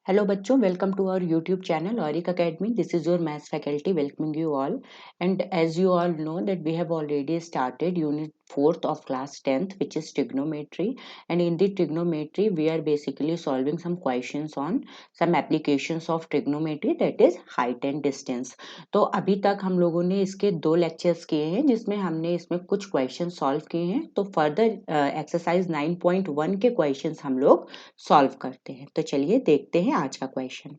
Hello बच्चों, welcome to our YouTube channel Auric Academy. This is your maths faculty welcoming you all. And as you all know that we have already started unit 4th of class 10th, which is trigonometry. And in the trigonometry, we are basically solving some questions on some applications of trigonometry, that is height and distance. तो अभी तक हम लोगों ने इसके 2 lectures किए हैं जिसमें हमने इसमें कुछ क्वेश्चन सॉल्व किए हैं. तो फर्दर एक्सरसाइज 9.1 के क्वेश्चंस हम लोग सॉल्व करते हैं. तो चलिए देखते हैं आज का क्वेश्चन.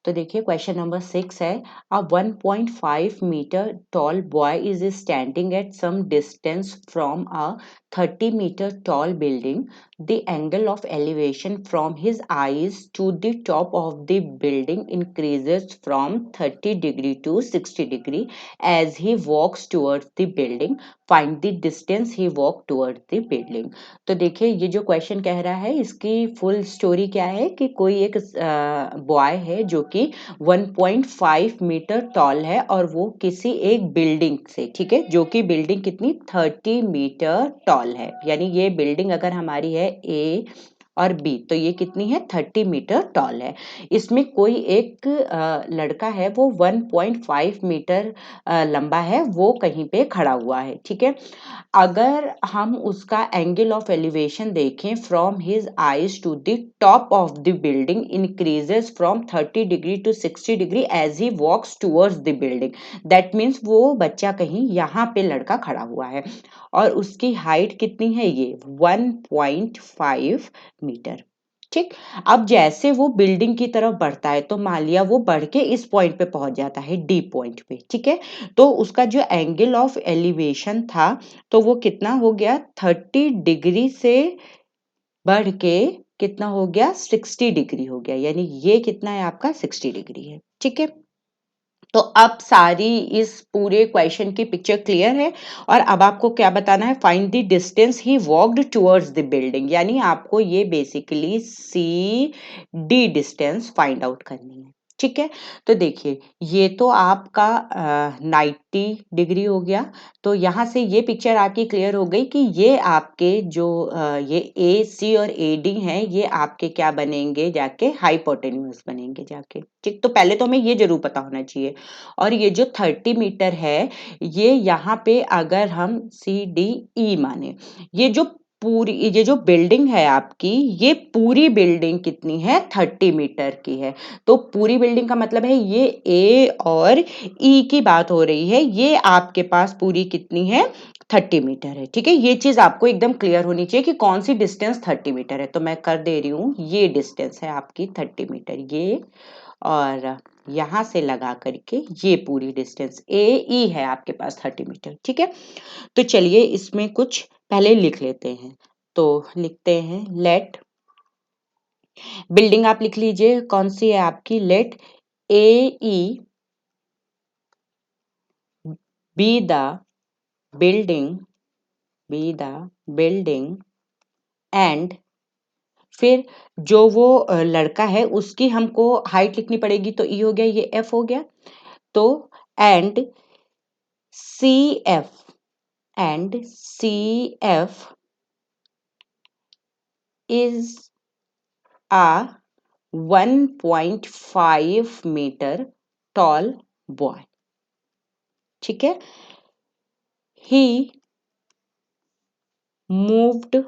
तो देखिए क्वेश्चन नंबर 6 है. A 1.5 metre tall boy is standing at some distance from a 30 metre tall building. The angle of elevation from his eyes to the top of the building increases from 30 degree to 60 degree as he walks towards the building. Find the distance he walked towards the building. तो देखिए ये जो question कह रहा है इसकी full story क्या है कि कोई एक बॉय है जो कि 1.5 मीटर टॉल है और वो किसी एक बिल्डिंग से, ठीक है, जो कि बिल्डिंग कितनी 30 मीटर टॉल है. यानी ये बिल्डिंग अगर हमारी है ए और बी तो ये कितनी है 30 मीटर टॉल है. इसमें कोई एक लड़का है वो 1.5 मीटर लंबा है, वो कहीं पे खड़ा हुआ है. ठीक है, अगर हम उसका एंगल ऑफ एलिवेशन देखें from his eyes to the top of the building increases from 30 degree to 60 degree as he walks towards the building. That means वो बच्चा कहीं यहाँ पे लड़का खड़ा हुआ है और उसकी हाइट कितनी है, ये 1.5 मीटर. ठीक, अब जैसे वो बिल्डिंग की तरफ बढ़ता है तो मान लिया वो बढ़ के इस पॉइंट पे पहुंच जाता है, डी पॉइंट पे. ठीक है, तो उसका जो एंगल ऑफ एलिवेशन था तो वो कितना हो गया 30 डिग्री से बढ़ के कितना हो गया 60 डिग्री हो गया. यानी ये कितना है आपका 60 डिग्री है. ठीक है, तो अब सारी इस पूरे क्वेश्चन की पिक्चर क्लियर है और अब आपको क्या बताना है, find the distance he walked towards the building. यानी आपको ये basically C D distance find out करनी है. ठीक है, तो देखिए ये तो आपका 90 डिग्री हो गया. तो यहाँ से ये पिक्चर आपकी क्लियर हो गई कि ये आपके जो ये ए सी और ए डी हैं ये आपके क्या बनेंगे, जाके हाइपोटेन्यूज बनेंगे जाके. ठीक, तो पहले तो हमें ये जरूर पता होना चाहिए. और ये जो 30 मीटर है ये यहाँ पे अगर हम सी डी ई माने, ये जो बिल्डिंग है आपकी, ये पूरी बिल्डिंग कितनी है 30 मीटर की है. तो पूरी बिल्डिंग का मतलब है ये ए और ई की बात हो रही है. ये आपके पास पूरी कितनी है 30 मीटर है. ठीक है, ये चीज आपको एकदम क्लियर होनी चाहिए कि कौन सी डिस्टेंस 30 मीटर है. तो मैं कर दे रही हूँ, ये डिस्टेंस है आपकी 30 मीटर, ये और यहां से लगा करके ये पूरी डिस्टेंस ए ई है आपके पास 30 मीटर. ठीक है, तो चलिए इसमें कुछ पहले लिख लेते हैं. तो लिखते हैं लेट बिल्डिंग, आप लिख लीजिए कौन सी है आपकी, let A E be the building, be the building and फिर जो वो लड़का है उसकी हमको हाइट लिखनी पड़ेगी. तो ई हो गया, ये एफ हो गया. तो and C F, and C F is a 1.5 metre tall boy. ठीक है, ही मूव्ड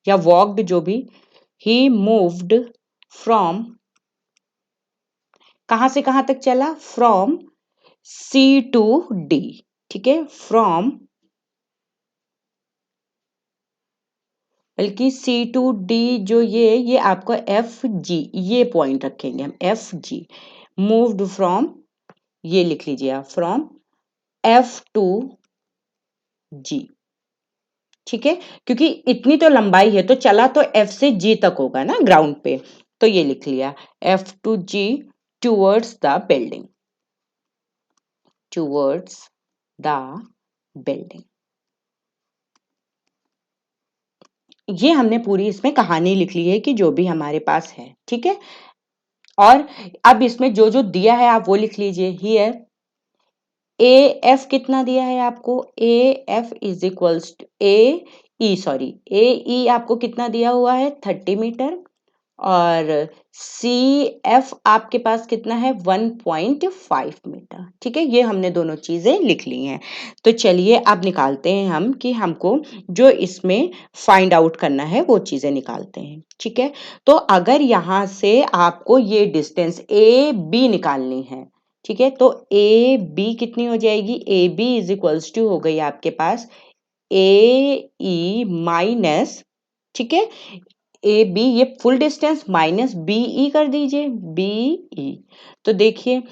या वॉक्ड, जो भी, ही मूव्ड फ्रॉम, कहां से कहां तक चला, फ्रॉम सी टू डी. ठीक है, फ्रॉम, बल्कि सी टू डी जो ये आपका एफ जी, ये पॉइंट रखेंगे हम, एफ जी. मूव्ड फ्रॉम, ये लिख लीजिए आप, फ्रॉम एफ टू जी. ठीक है, क्योंकि इतनी तो लंबाई है तो चला तो एफ से जी तक होगा ना ग्राउंड पे. तो ये लिख लिया F to G towards the building, towards the building. ये हमने पूरी इसमें कहानी लिख ली है कि जो भी हमारे पास है. ठीक है, और अब इसमें जो जो दिया है आप वो लिख लीजिए. हियर ए एफ कितना दिया है आपको, A F is equals to A E, sorry A E आपको कितना दिया हुआ है 30 मीटर. और सी एफ आपके पास कितना है 1.5 मीटर। ठीक है, ये हमने दोनों चीजें लिख ली हैं। तो चलिए अब निकालते हैं हम कि हमको जो इसमें फाइंड आउट करना है वो चीजें निकालते हैं। ठीक है, तो अगर यहाँ से आपको ये डिस्टेंस ए बी निकालनी है, ठीक है, तो ए बी कितनी हो जाएगी, A B is equals to हो गई आपके पास ए ई माइनस, ठीक है, ए बी ये फुल डिस्टेंस माइनस बीई कर दीजिए, बीई। तो देखिए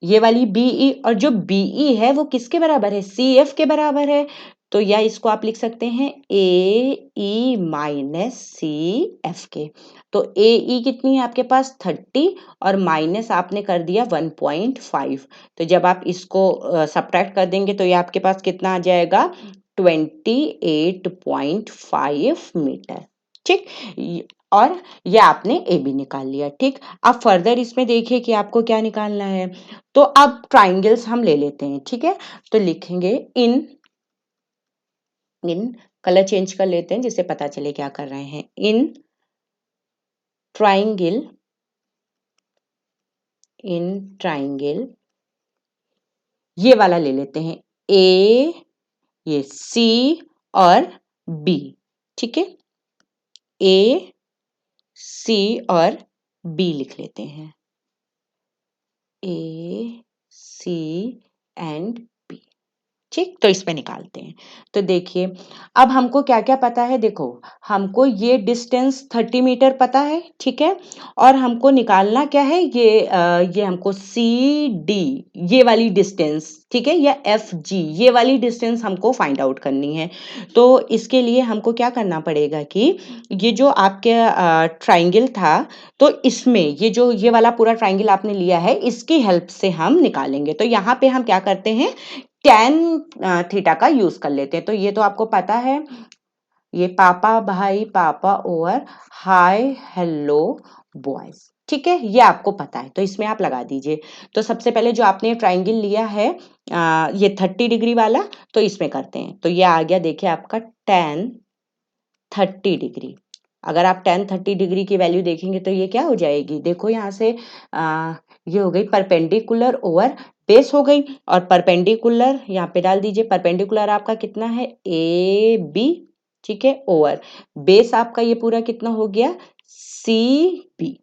ये वाली बीई और जो बीई है वो किसके बराबर है, सी एफ के बराबर है। तो या इसको आप लिख सकते हैं ए ई माइनस सी एफ के। तो ए ई कितनी है आपके पास 30 और माइनस आपने कर दिया 1.5। तो जब आप इसको सब्ट्रैक्ट कर देंगे तो ये आपके पास कितना आ जाएगा 28.5 मीटर। ठीक, और ये आपने ए बी निकाल लिया। ठीक, अब फर्दर इसमें देखिए कि आपको क्या निकालना है। तो अब ट्राइंगल्स हम ले लेते हैं। ठीक है, तो लिखेंगे इन कलर चेंज कर लेते हैं जिससे पता चले क्या कर रहे हैं। इन ट्राइंगल ये वाला ले लेते हैं ए, ये सी और बी। ठीक है, ए सी और बी लिख लेते हैं, ए सी एंड बी। ठीक, तो इसमें निकालते हैं। तो देखिए अब हमको क्या क्या पता है, देखो हमको ये डिस्टेंस 30 मीटर पता है। ठीक है, और हमको निकालना क्या है, ये हमको सी डी ये वाली डिस्टेंस, ठीक है, या एफ जी ये वाली डिस्टेंस हमको फाइंड आउट करनी है। तो इसके लिए हमको क्या करना पड़ेगा कि ये जो आपके ट्राइंगल था, तो इसमें ये वाला पूरा ट्राइंगल आपने लिया है, इसकी हेल्प से हम निकालेंगे। तो यहाँ पे हम क्या करते हैं, tan थीटा का यूज कर लेते हैं। तो ये तो आपको पता है, ये पापा भाई पापा ओवर हाय हेलो बॉयज। ठीक है, ये आपको पता है, तो इसमें आप लगा दीजिए। तो सबसे पहले जो आपने ट्राइंगल लिया है ये 30 डिग्री वाला, तो इसमें करते हैं। तो ये आ गया देखिए आपका tan 30 डिग्री। अगर आप tan 30 डिग्री की वैल्यू देखेंगे तो ये क्या हो जाएगी, देखो यहाँ से ये हो गई परपेंडिकुलर ओवर बेस हो गई, और परपेंडिकुलर यहाँ पे डाल दीजिए। परपेंडिकुलर आपका कितना है ए बी, ठीक है, ओवर बेस आपका ये पूरा कितना हो गया सी बी।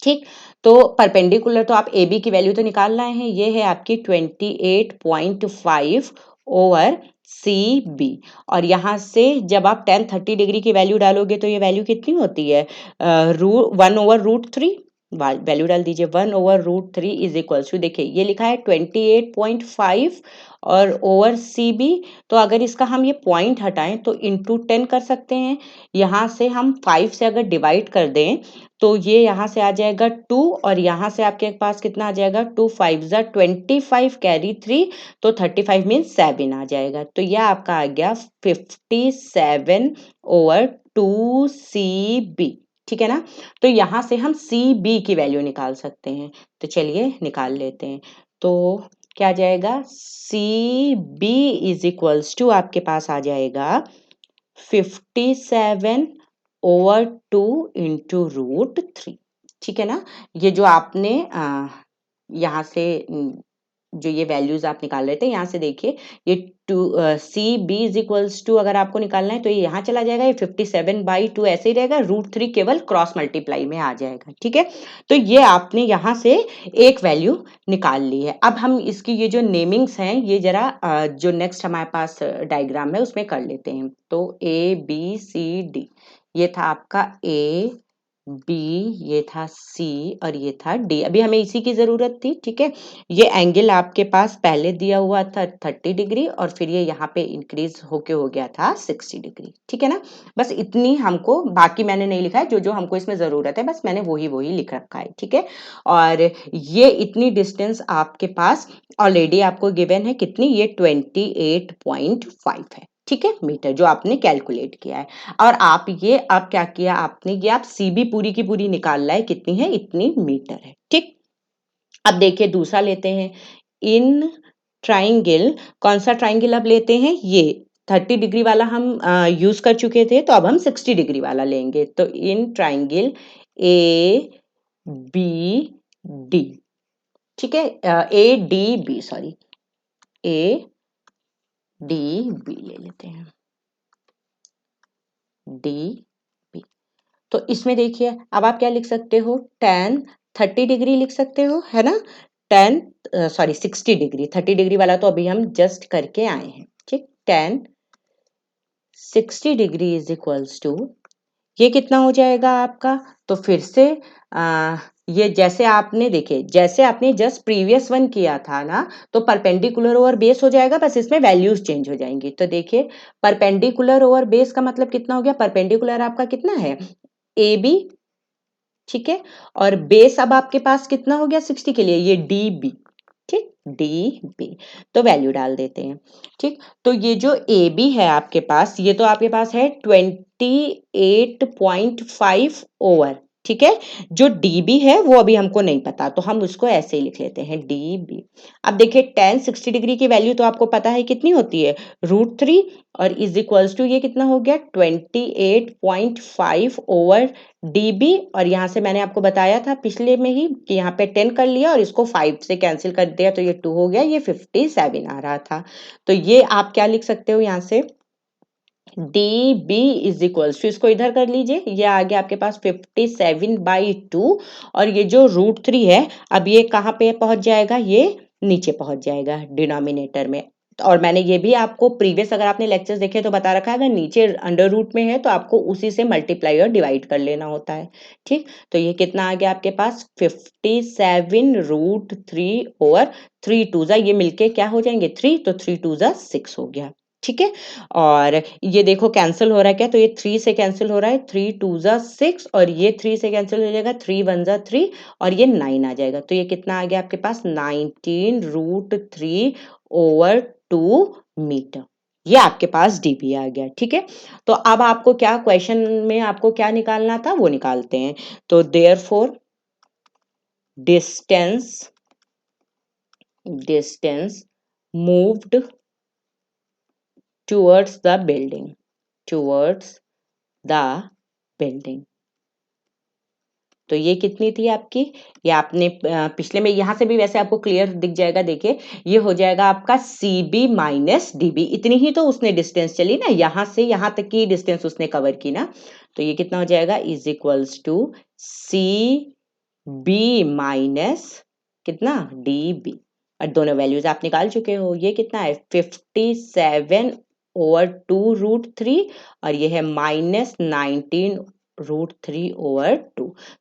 ठीक, तो परपेंडिकुलर तो आप ए बी की वैल्यू तो निकाल रहे हैं, ये है आपकी 28.5 ओवर सी बी। और यहाँ से जब आप tan 30 डिग्री की वैल्यू डालोगे तो ये वैल्यू कितनी होती है 1/√3। वैल्यू डाल दीजिए 1/√3 इज इक्वल टू, देखिए ये लिखा है 28.5 और ओवर सी बी। तो अगर इसका हम ये पॉइंट हटाएं तो इंटू 10 कर सकते हैं। यहाँ से हम 5 से अगर डिवाइड कर दें तो ये यहाँ से आ जाएगा 2, और यहाँ से आपके पास कितना आ जाएगा 2 5 जा 25 कैरी 3, तो 35 मीन 7 आ जाएगा। तो यह आपका आ गया 57/2 CB। ठीक है ना, तो यहाँ से हम CB की वैल्यू निकाल सकते हैं। तो चलिए निकाल लेते हैं। तो क्या आ जाएगा CB इज इक्वल्स टू आपके पास आ जाएगा 57/2 इंटू √3। ठीक है ना, ये जो आपने यहाँ से जो ये वैल्यूज आप निकाल रहे थे, यहाँ से देखिए ये C B is equals to अगर आपको निकालना है तो ये यहाँ चला जाएगा, ये 57/2 ऐसे ही रहेगा, √3 केवल क्रॉस मल्टीप्लाई में आ जाएगा। ठीक है, तो ये आपने यहाँ से एक वैल्यू निकाल ली है। अब हम इसकी ये जो नेमिंग्स हैं ये जरा जो नेक्स्ट हमारे पास डायग्राम है उसमें कर लेते हैं। तो ए बी सी डी ये था आपका ए बी, ये था सी और ये था डी। अभी हमें इसी की जरूरत थी। ठीक है, ये एंगल आपके पास पहले दिया हुआ था 30 डिग्री और फिर ये यहाँ पे इंक्रीज होके हो गया था 60 डिग्री। ठीक है ना, बस इतनी हमको, बाकी मैंने नहीं लिखा है, जो जो हमको इसमें जरूरत है बस मैंने वही लिख रखा है। ठीक है, और ये इतनी डिस्टेंस आपके पास ऑलरेडी आपको गिवन है, कितनी, ये 28.5 है। ठीक है, मीटर जो आपने कैलकुलेट किया है। और आप ये अब क्या किया आपने, ये आप सीबी पूरी की पूरी निकाल रहा है, कितनी है, इतनी मीटर है। ठीक, अब देखिए दूसरा लेते हैं। इन ट्राइंगल, कौन सा ट्राइंगल अब लेते हैं, ये 30 डिग्री वाला हम यूज कर चुके थे, तो अब हम 60 डिग्री वाला लेंगे। तो in triangle A B D, ठीक है, A D B, sorry, A D B ले लेते हैं, डी बी। तो इसमें देखिए अब आप क्या लिख सकते हो, tan 30 डिग्री लिख सकते हो, है ना, tan, सॉरी 60 डिग्री, 30 डिग्री वाला तो अभी हम जस्ट करके आए हैं, ठीक, tan 60 degree is equals to, ये कितना हो जाएगा आपका, तो फिर से ये जैसे आपने देखे, जैसे आपने जस्ट प्रीवियस वन किया था ना, तो परपेंडिकुलर ओवर बेस हो जाएगा, बस इसमें वैल्यूज चेंज हो जाएंगी। तो देखिए परपेंडिकुलर ओवर बेस का मतलब कितना हो गया, परपेंडिकुलर आपका कितना है, ए बी, ठीक है, और बेस अब आपके पास कितना हो गया 60 के लिए, ये डी बी, ठीक, डी बी। तो वैल्यू डाल देते हैं, ठीक। तो ये जो ए बी है आपके पास, ये तो आपके पास है 28.5 ओवर, ठीक है। जो डी बी है वो अभी हमको नहीं पता, तो हम उसको ऐसे ही लिख लेते हैं डी बी। अब देखिए tan 60 डिग्री की वैल्यू तो आपको पता है कितनी होती है, √3, और इज इक्वल्स टू ये कितना हो गया 28.5 ओवर डी बी, और यहाँ से मैंने आपको बताया था पिछले में ही कि यहाँ पे 10 कर लिया और इसको 5 से कैंसिल कर दिया, तो ये 2 हो गया, ये 57 आ रहा था। तो ये आप क्या लिख सकते हो यहाँ से, D B is equals to, इसको इधर कर लीजिए, ये आ गया आपके पास 57/2, और ये जो √3 है अब ये कहाँ पे पहुंच जाएगा, ये नीचे पहुंच जाएगा डिनोमिनेटर में। और मैंने ये भी आपको प्रीवियस अगर आपने लेक्चर्स देखे तो बता रखा है, अगर नीचे अंडर रूट में है तो आपको उसी से मल्टीप्लाई और डिवाइड कर लेना होता है, ठीक। तो ये कितना आ गया आपके पास 57√3 ओवर 3 टू जा, ये मिलके क्या हो जाएंगे 3, तो 3 टू जा 6 हो गया, ठीक है। और ये देखो कैंसिल हो रहा है क्या, तो ये 3 से कैंसिल हो रहा है, 3 टू जा 6, और ये 3 से कैंसिल हो जाएगा, 3 1 जा 3, और ये 9 आ जाएगा। तो ये कितना आ गया आपके पास 19√3 ओवर 2 मीटर, ये आपके पास डीबी आ गया, ठीक है। तो अब आपको क्या क्वेश्चन में आपको क्या निकालना था वो निकालते हैं। तो therefore distance moved towards the building, towards the building। तो ये कितनी थी आपकी, ये आपने पिछले में यहाँ से भी वैसे आपको क्लियर दिख जाएगा, देखिए ये हो जाएगा आपका C B minus D B, इतनी ही तो उसने डिस्टेंस चली ना, यहाँ से यहाँ तक की डिस्टेंस उसने कवर की ना, तो ये कितना हो जाएगा is equals to C B minus कितना डी बी, और दोनों वैल्यूज आप निकाल चुके हो, ये कितना है 57/2√3, और ये है -19√3/2।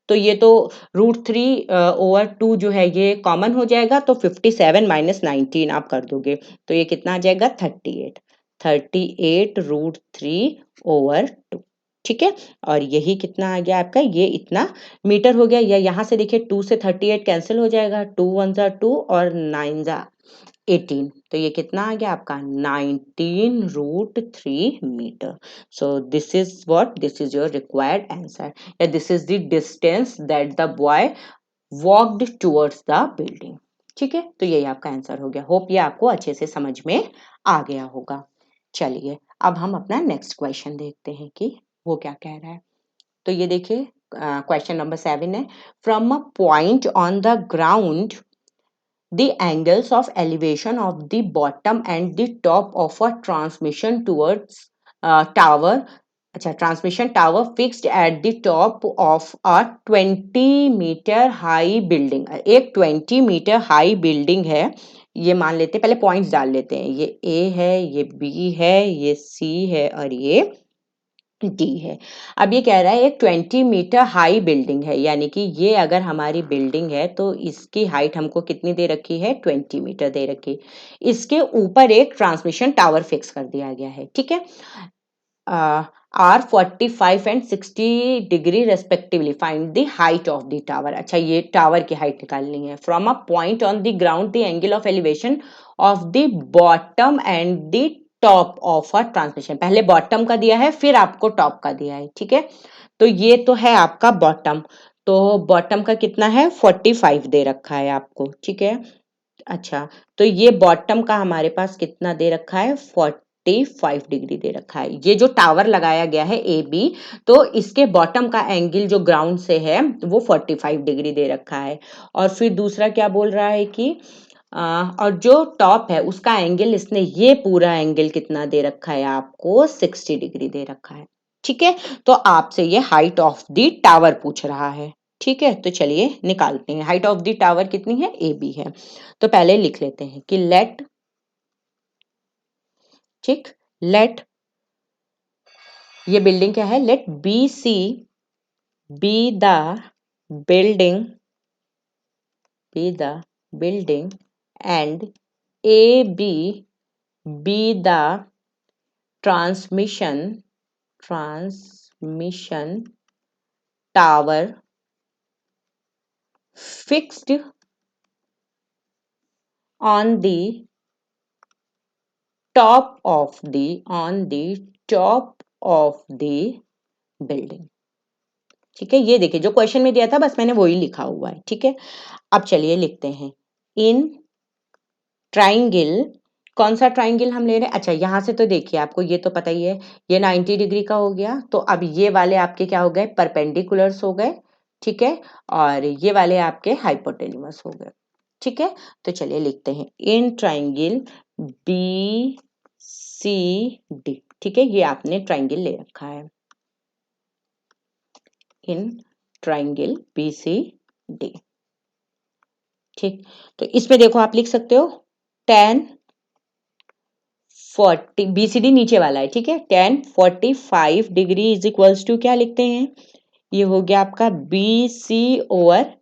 तो ये तो √3/2 जो है ये कॉमन हो जाएगा, तो 57 - 19 आप कर दोगे, तो ये कितना आ जाएगा 38√3/2, ठीक है। और यही कितना आ गया आपका, ये इतना मीटर हो गया, या यहाँ से देखिए 2 से 38 कैंसिल हो जाएगा, 2 1 जा 2 और 9 जा 18, तो ये कितना आ गया आपका 19√3 metre. So this is what, this is your required answer, या this is the distance that the boy walked towards the building, ठीक है। तो यही आपका आंसर हो गया। होप ये आपको अच्छे से समझ में आ गया होगा। चलिए अब हम अपना नेक्स्ट क्वेश्चन देखते हैं कि वो क्या कह रहा है। तो ये देखिए क्वेश्चन नंबर 7 है, from a point on the ground the angles of elevation of the bottom and the top of a transmission towards tower, अच्छा transmission tower fixed at the top of a 20 metre high building, एक 20 metre high building है, ये मान लेते हैं, पहले points डाल लेते हैं, ये ए है, ये बी है, ये सी है, और ये डी है। अब ये कह रहा है एक 20 मीटर हाई बिल्डिंग है, यानी कि ये अगर हमारी बिल्डिंग है तो इसकी हाइट हमको कितनी दे रखी है 20 मीटर दे रखी, इसके ऊपर एक ट्रांसमिशन टावर फिक्स कर दिया गया है, ठीक है। Are 45 and 60 degree respectively, find the height of the tower. अच्छा ये टावर की हाइट निकालनी है। From a point on the ground the angle of elevation of the bottom and the top of a transmission, पहले bottom का दिया है फिर आपको टॉप का दिया है, ठीक है। तो ये तो है आपका बॉटम, तो बॉटम का कितना है 45 दे रखा है आपको, ठीक है। अच्छा तो ये बॉटम का हमारे पास कितना दे रखा है 45 डिग्री दे रखा है। ये जो टावर लगाया गया है ए बी, तो इसके बॉटम का एंगल जो ग्राउंड से है वो 45 डिग्री दे रखा है। और फिर दूसरा क्या बोल रहा है कि और जो टॉप है उसका एंगल, इसने ये पूरा एंगल कितना दे रखा है आपको, 60 डिग्री दे रखा है। ठीक है, तो आपसे ये हाइट ऑफ द टावर पूछ रहा है। ठीक है, तो चलिए निकालते हैं। हाइट ऑफ द टावर कितनी है, ए बी है। तो पहले लिख लेते हैं कि लेट, ठीक, लेट, ये बिल्डिंग क्या है, let B C be the building, be the building and A B be the transmission tower fixed on the top of the building। ठीक है, ये देखिए जो क्वेश्चन में दिया था बस मैंने वही लिखा हुआ है। ठीक है, अब चलिए लिखते हैं। इन ट्राइंगल, कौन सा ट्राइंगल हम ले रहे हैं, अच्छा यहां से तो देखिए आपको ये तो पता ही है, ये 90 डिग्री का हो गया, तो अब ये वाले आपके क्या हो गए, परपेंडिकुलर्स हो गए। ठीक है, और ये वाले आपके हाइपोटेन्यूस हो गए। ठीक है, तो चलिए लिखते हैं in triangle B C D. ठीक है, ये आपने ट्राइंगल ले रखा है, in triangle B C D. ठीक, तो इसमें देखो आप लिख सकते हो tan 40, बीसीडी नीचे वाला है। ठीक है, tan 45 degree is equals to क्या लिखते हैं, ये हो गया आपका B C over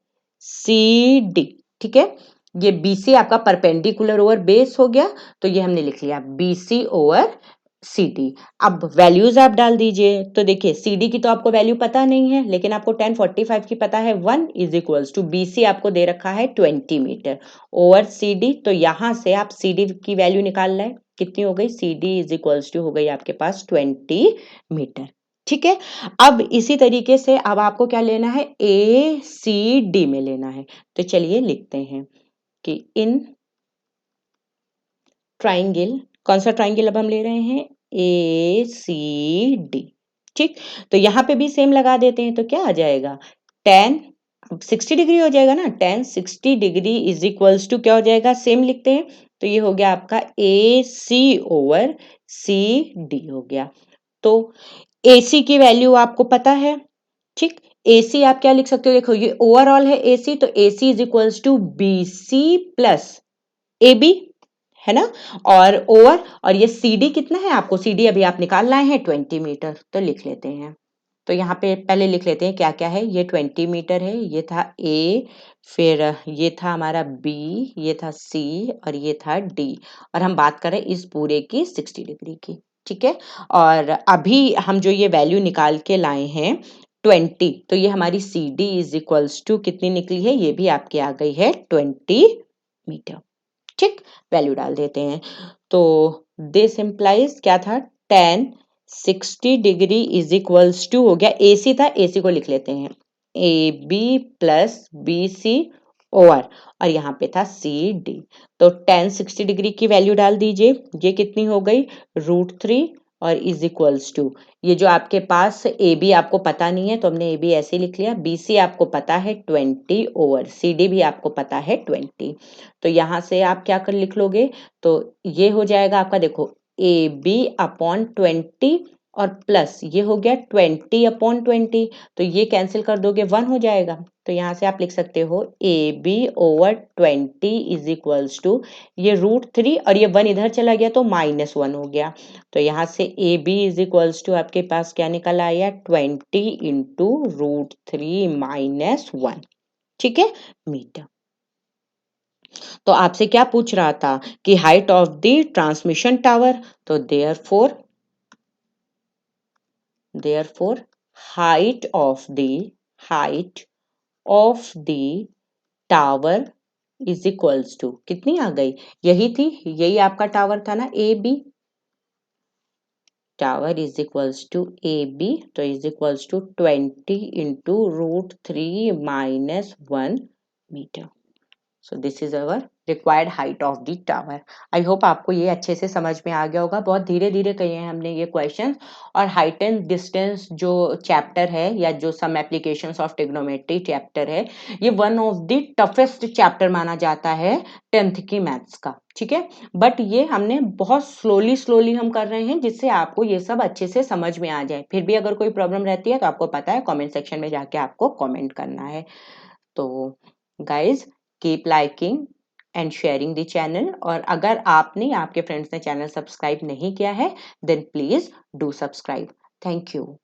C D. ठीक है, ये बीसी आपका परपेंडिकुलर ओवर बेस हो गया, तो ये हमने लिख लिया बीसी ओवर सी डी। अब वैल्यूज आप डाल दीजिए, तो देखिए सी डी की तो आपको वैल्यू पता नहीं है, लेकिन आपको tan 45 की पता है, 1 इज इक्वल्स टू बीसी आपको दे रखा है 20 मीटर ओवर सी डी। तो यहां से आप सी डी की वैल्यू निकाल लें, कितनी हो गई, C D is equals to हो गई आपके पास 20 मीटर। ठीक है, अब इसी तरीके से अब आपको क्या लेना है, ए सी डी में लेना है। तो चलिए लिखते हैं कि इन ट्राइंगल, कौन सा ट्राइंगल अब हम ले रहे हैं, ए सी डी। ठीक, तो यहां पे भी सेम लगा देते हैं, तो क्या आ जाएगा, tan 60 डिग्री हो जाएगा ना, tan 60 degree is equals to क्या हो जाएगा, सेम लिखते हैं, तो ये हो गया आपका ए सी ओवर सी डी हो गया। तो AC की वैल्यू आपको पता है। ठीक, AC आप क्या लिख सकते हो, देखो ये ओवरऑल है AC, तो AC इज इक्वल्स टू BC प्लस AB, है ना, और ओवर, और ये CD कितना है, आपको CD अभी आप निकाल लाए हैं 20 मीटर, तो लिख लेते हैं। तो यहाँ पे पहले लिख लेते हैं क्या क्या है, ये 20 मीटर है, ये था A, फिर ये था हमारा B, ये था C, और ये था D, और हम बात करें इस पूरे की 60 डिग्री की। ठीक है, और अभी हम जो ये वैल्यू निकाल के लाए हैं 20, तो ये हमारी CD इज इक्वल्स टू कितनी निकली है, ये भी आपके आ गई है 20 मीटर। ठीक, वैल्यू डाल देते हैं, तो दिस इम्प्लाइज क्या था, tan 60 degree is equals to हो गया, AC था, AC को लिख लेते हैं A B plus B C over, और यहाँ पे था सी डी। तो tan 60 डिग्री की वैल्यू डाल दीजिए, ये कितनी हो गई, √3, और इज इक्वल्स टू, ये जो आपके पास ए बी आपको पता नहीं है तो हमने ए बी ऐसे ही लिख लिया, बी सी आपको पता है 20 ओवर सी डी भी आपको पता है 20। तो यहां से आप क्या कर लिख लोगे, तो ये हो जाएगा आपका, देखो ए बी अपॉन 20 और प्लस ये हो गया 20 अपॉन 20, तो ये कैंसिल कर दोगे 1 हो जाएगा, तो यहां से आप लिख सकते हो A B over 20 is equals to, ये √3 और ये 1 इधर चला गया तो -1 हो गया, तो यहां से A B is equals to आपके पास क्या निकल आया, 20 इंटू √3 - 1। ठीक है, मीटर। तो आपसे क्या पूछ रहा था कि height of the transmission tower, तो therefore height of the tower is equals to कितनी आ गई, यही थी, यही आपका टावर था ना A B, tower is equals to A B, तो is equals to 20 into √3 - 1 metre. So this is our required height of the tower. I hope आपको ये अच्छे से समझ में आ गया होगा। बहुत धीरे धीरे किए हैं हमने ये क्वेश्चन। और हाइट एंड डिस्टेंस जो चैप्टर है या जो some applications of trigonometry chapter है, ये one of the toughest chapter माना जाता है 10th की मैथ्स का। ठीक है, बट ये हमने बहुत स्लोली स्लोली हम कर रहे हैं जिससे आपको ये सब अच्छे से समझ में आ जाए। फिर भी अगर कोई प्रॉब्लम रहती है तो आपको पता है कमेंट सेक्शन में जाके आपको कमेंट करना है। तो guys, keep liking and sharing the channel. और अगर आपने आपके फ्रेंड्स ने चैनल सब्सक्राइब नहीं किया है then please do subscribe. Thank you.